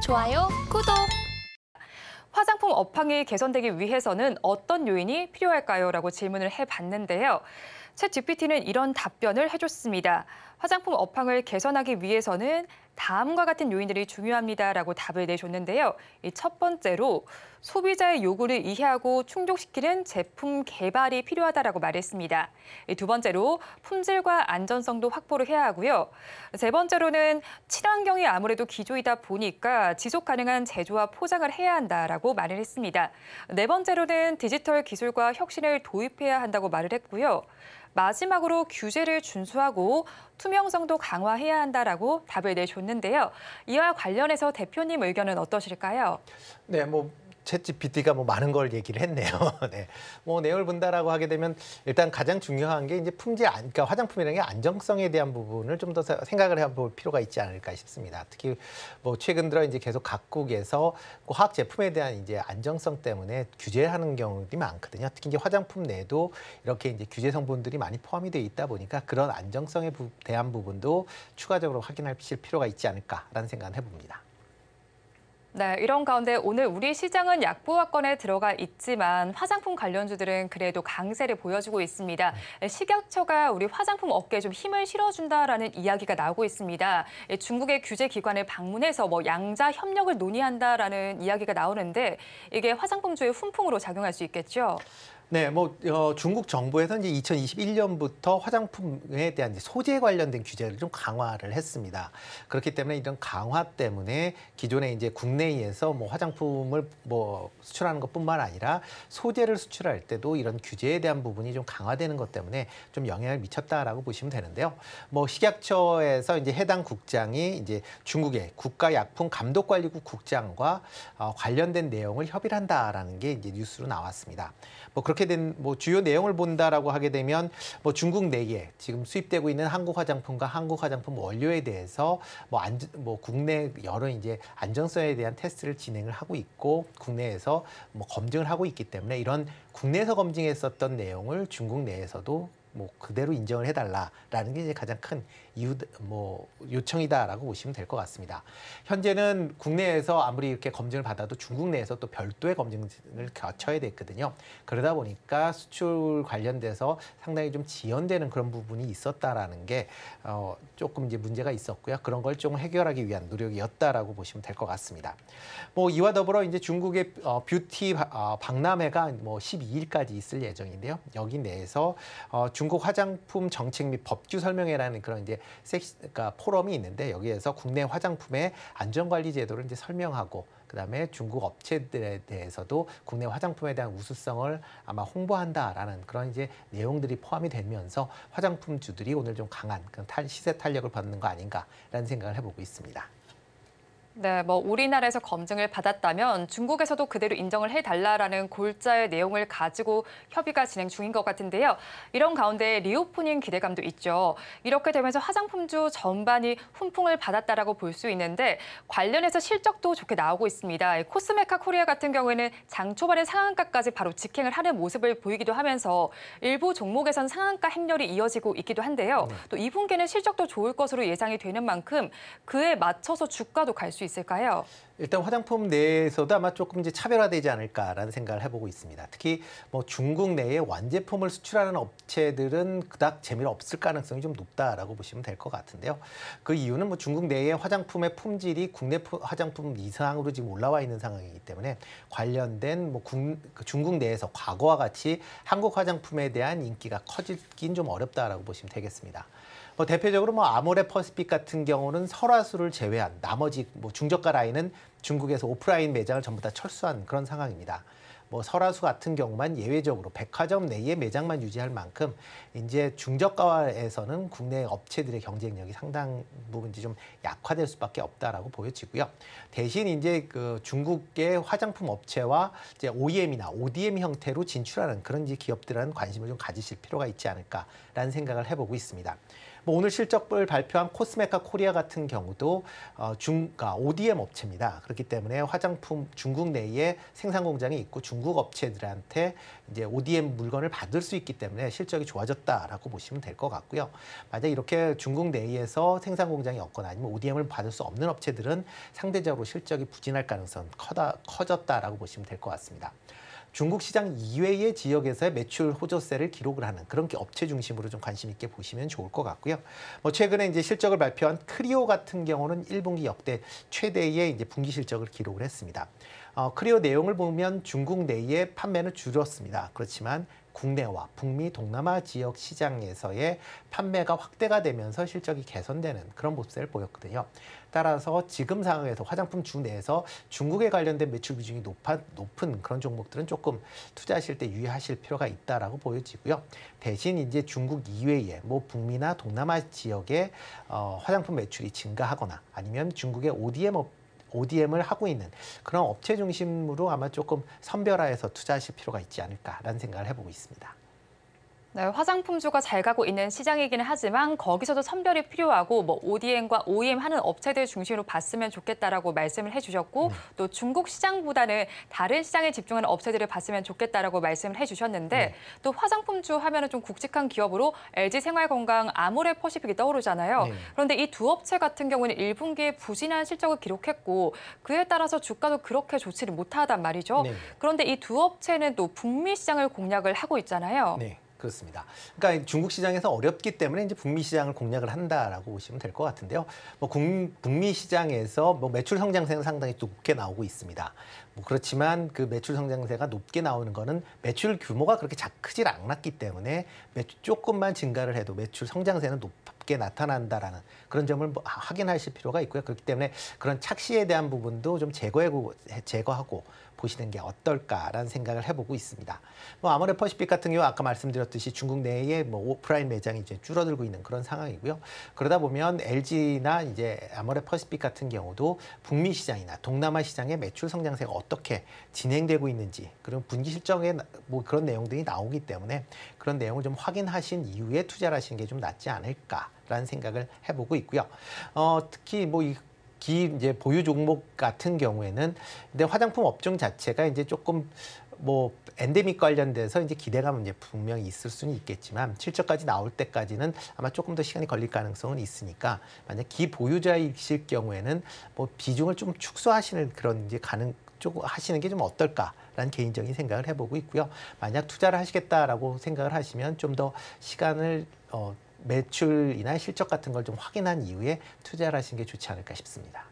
좋아요, 구독! 화장품 업황이 개선되기 위해서는 어떤 요인이 필요할까요? 라고 질문을 해봤는데요. 챗GPT는 이런 답변을 해줬습니다. 화장품 업황을 개선하기 위해서는 다음과 같은 요인들이 중요합니다라고 답을 내줬는데요. 첫 번째로 소비자의 요구를 이해하고 충족시키는 제품 개발이 필요하다라고 말했습니다. 두 번째로 품질과 안전성도 확보를 해야 하고요. 세 번째로는 친환경이 아무래도 기조이다 보니까 지속 가능한 제조와 포장을 해야 한다라고 말을 했습니다. 네 번째로는 디지털 기술과 혁신을 도입해야 한다고 말을 했고요. 마지막으로 규제를 준수하고 투명성도 강화해야 한다라고 답을 내줬는데요. 이와 관련해서 대표님 의견은 어떠실까요? 네, 챗GPT가 많은 걸 얘기를 했네요. 네. 내용을 본다라고 하게 되면 일단 가장 중요한 게 이제 그러니까 화장품이라는 게 안정성에 대한 부분을 좀 더 생각을 해볼 필요가 있지 않을까 싶습니다. 특히 최근 들어 이제 계속 각국에서 화학 제품에 대한 이제 안정성 때문에 규제하는 경우들이 많거든요. 특히 이제 화장품 내에도 이렇게 이제 규제 성분들이 많이 포함이 되어 있다 보니까 그런 안정성에 대한 부분도 추가적으로 확인하실 필요가 있지 않을까라는 생각을 해봅니다. 네, 이런 가운데 오늘 우리 시장은 약보합권에 들어가 있지만 화장품 관련주들은 그래도 강세를 보여주고 있습니다. 식약처가 우리 화장품 업계에 좀 힘을 실어준다라는 이야기가 나오고 있습니다. 중국의 규제 기관을 방문해서 양자 협력을 논의한다라는 이야기가 나오는데 이게 화장품주의 훈풍으로 작용할 수 있겠죠? 네, 중국 정부에서 이제 2021년부터 화장품에 대한 이제 소재 관련된 규제를 좀 강화를 했습니다. 그렇기 때문에 이런 강화 때문에 기존에 이제 국내에서 화장품을 수출하는 것뿐만 아니라 소재를 수출할 때도 이런 규제에 대한 부분이 좀 강화되는 것 때문에 좀 영향을 미쳤다라고 보시면 되는데요. 식약처에서 이제 해당 국장이 이제 중국의 국가약품감독관리국 국장과 관련된 내용을 협의를 한다라는 게 이제 뉴스로 나왔습니다. 그렇게 된 주요 내용을 본다라고 하게 되면 중국 내에 지금 수입되고 있는 한국 화장품과 한국 화장품 원료에 대해서 국내 여러 이제 안정성에 대한 테스트를 진행을 하고 있고 국내에서 검증을 하고 있기 때문에 이런 국내에서 검증했었던 내용을 중국 내에서도 그대로 인정을 해달라라는 게 이제 가장 큰 요청이다라고 보시면 될 것 같습니다. 현재는 국내에서 아무리 이렇게 검증을 받아도 중국 내에서 또 별도의 검증을 거쳐야 됐거든요. 그러다 보니까 수출 관련돼서 상당히 좀 지연되는 그런 부분이 있었다라는 게 조금 이제 문제가 있었고요. 그런 걸 좀 해결하기 위한 노력이었다라고 보시면 될 것 같습니다. 이와 더불어 이제 중국의 뷰티 박람회가 12일까지 있을 예정인데요. 여기 내에서 중국 화장품 정책 및 법규 설명회라는 그런 이제 그러니까 포럼이 있는데 여기에서 국내 화장품의 안전관리 제도를 이제 설명하고 그다음에 중국 업체들에 대해서도 국내 화장품에 대한 우수성을 아마 홍보한다라는 그런 이제 내용들이 포함이 되면서 화장품주들이 오늘 좀 강한 그런 시세 탄력을 받는 거 아닌가라는 생각을 해보고 있습니다. 네, 우리나라에서 검증을 받았다면 중국에서도 그대로 인정을 해달라라는 골자의 내용을 가지고 협의가 진행 중인 것 같은데요. 이런 가운데 리오프닝 기대감도 있죠. 이렇게 되면서 화장품주 전반이 훈풍을 받았다라고 볼 수 있는데 관련해서 실적도 좋게 나오고 있습니다. 코스메카 코리아 같은 경우에는 장 초반에 상한가까지 바로 직행을 하는 모습을 보이기도 하면서 일부 종목에선 상한가 행렬이 이어지고 있기도 한데요. 또 2분기는 실적도 좋을 것으로 예상이 되는 만큼 그에 맞춰서 주가도 갈 수 있을까요? 일단 화장품 내에서도 아마 조금 이제 차별화되지 않을까라는 생각을 해보고 있습니다. 특히 중국 내에 완제품을 수출하는 업체들은 그닥 재미가 없을 가능성이 좀 높다라고 보시면 될 것 같은데요. 그 이유는 중국 내의 화장품의 품질이 국내 화장품 이상으로 지금 올라와 있는 상황이기 때문에 관련된 중국 내에서 과거와 같이 한국 화장품에 대한 인기가 커지긴 좀 어렵다라고 보시면 되겠습니다. 대표적으로 아모레 퍼시픽 같은 경우는 설화수를 제외한 나머지 중저가 라인은 중국에서 오프라인 매장을 전부 다 철수한 그런 상황입니다. 설화수 같은 경우만 예외적으로 백화점 내의 매장만 유지할 만큼 이제 중저가에서는 국내 업체들의 경쟁력이 상당 부분 좀 약화될 수밖에 없다라고 보여지고요. 대신 이제 중국의 화장품 업체와 이제 OEM이나 ODM 형태로 진출하는 그런 이제 기업들은 관심을 좀 가지실 필요가 있지 않을까라는 생각을 해보고 있습니다. 뭐 오늘 실적을 발표한 코스메카 코리아 같은 경우도 ODM 업체입니다. 그렇기 때문에 화장품 중국 내에 생산 공장이 있고 중국 업체들한테 이제 ODM 물건을 받을 수 있기 때문에 실적이 좋아졌다라고 보시면 될 것 같고요. 만약 이렇게 중국 내에서 생산 공장이 없거나 아니면 ODM을 받을 수 없는 업체들은 상대적으로 실적이 부진할 가능성이 커졌다라고 보시면 될 것 같습니다. 중국 시장 이외의 지역에서의 매출 호조세를 기록을 하는 그런 업체 중심으로 좀 관심 있게 보시면 좋을 것 같고요. 뭐 최근에 이제 실적을 발표한 크리오 같은 경우는 1분기 역대 최대의 이제 분기 실적을 기록을 했습니다. 크리오 내용을 보면 중국 내의 판매는 줄었습니다. 그렇지만 국내와 북미, 동남아 지역 시장에서의 판매가 확대가 되면서 실적이 개선되는 그런 모습을 보였거든요. 따라서 지금 상황에서 화장품 주 내에서 중국에 관련된 매출 비중이 높은 그런 종목들은 조금 투자하실 때 유의하실 필요가 있다라고 보여지고요. 대신 이제 중국 이외에 뭐 북미나 동남아 지역의 화장품 매출이 증가하거나 아니면 중국의 ODM을 하고 있는 그런 업체 중심으로 아마 조금 선별화해서 투자하실 필요가 있지 않을까라는 생각을 해보고 있습니다. 네, 화장품주가 잘 가고 있는 시장이기는 하지만 거기서도 선별이 필요하고 뭐 ODM과 OEM 하는 업체들 중심으로 봤으면 좋겠다라고 말씀을 해주셨고 또 중국 시장보다는 다른 시장에 집중하는 업체들을 봤으면 좋겠다라고 말씀을 해주셨는데 또 화장품주 하면은 좀 굵직한 기업으로 LG생활건강, 아모레퍼시픽이 떠오르잖아요. 그런데 이 두 업체 같은 경우는 1분기에 부진한 실적을 기록했고 그에 따라서 주가도 그렇게 좋지를 못하단 말이죠. 그런데 이 두 업체는 또 북미 시장을 공략을 하고 있잖아요. 네. 그렇습니다. 그러니까 중국 시장에서 어렵기 때문에 이제 북미 시장을 공략을 한다라고 보시면 될 것 같은데요. 뭐 북미 시장에서 뭐 매출 성장세는 상당히 높게 나오고 있습니다. 뭐 그렇지만 그 매출 성장세가 높게 나오는 거는 매출 규모가 그렇게 크질 않았기 때문에 조금만 증가를 해도 매출 성장세는 높게 나타난다라는 그런 점을 확인하실 필요가 있고요. 그렇기 때문에 그런 착시에 대한 부분도 좀 제거하고 보시는 게 어떨까라는 생각을 해보고 있습니다. 뭐 아모레퍼시픽 같은 경우 아까 말씀드렸듯이 중국 내에 뭐 오프라인 매장이 이제 줄어들고 있는 그런 상황이고요. 그러다 보면 LG나 이제 아모레퍼시픽 같은 경우도 북미 시장이나 동남아 시장의 매출 성장세가 어떻게 진행되고 있는지 그런 분기 실적에 뭐 그런 내용들이 나오기 때문에 그런 내용을 좀 확인하신 이후에 투자를 하시는 게 좀 낫지 않을까라는 생각을 해보고 있고요. 특히 뭐 이제 보유 종목 같은 경우에는 근데 화장품 업종 자체가 이제 조금 뭐 엔데믹 관련돼서 이제 기대감은 이제 분명히 있을 수는 있겠지만 실적까지 나올 때까지는 아마 조금 더 시간이 걸릴 가능성은 있으니까 만약 기보유자이실 경우에는 뭐 비중을 좀 축소하시는 그런 이제 하시는 게 좀 어떨까라는 개인적인 생각을 해보고 있고요. 만약 투자를 하시겠다라고 생각을 하시면 좀 더 시간을 매출이나 실적 같은 걸 좀 확인한 이후에 투자를 하시는 게 좋지 않을까 싶습니다.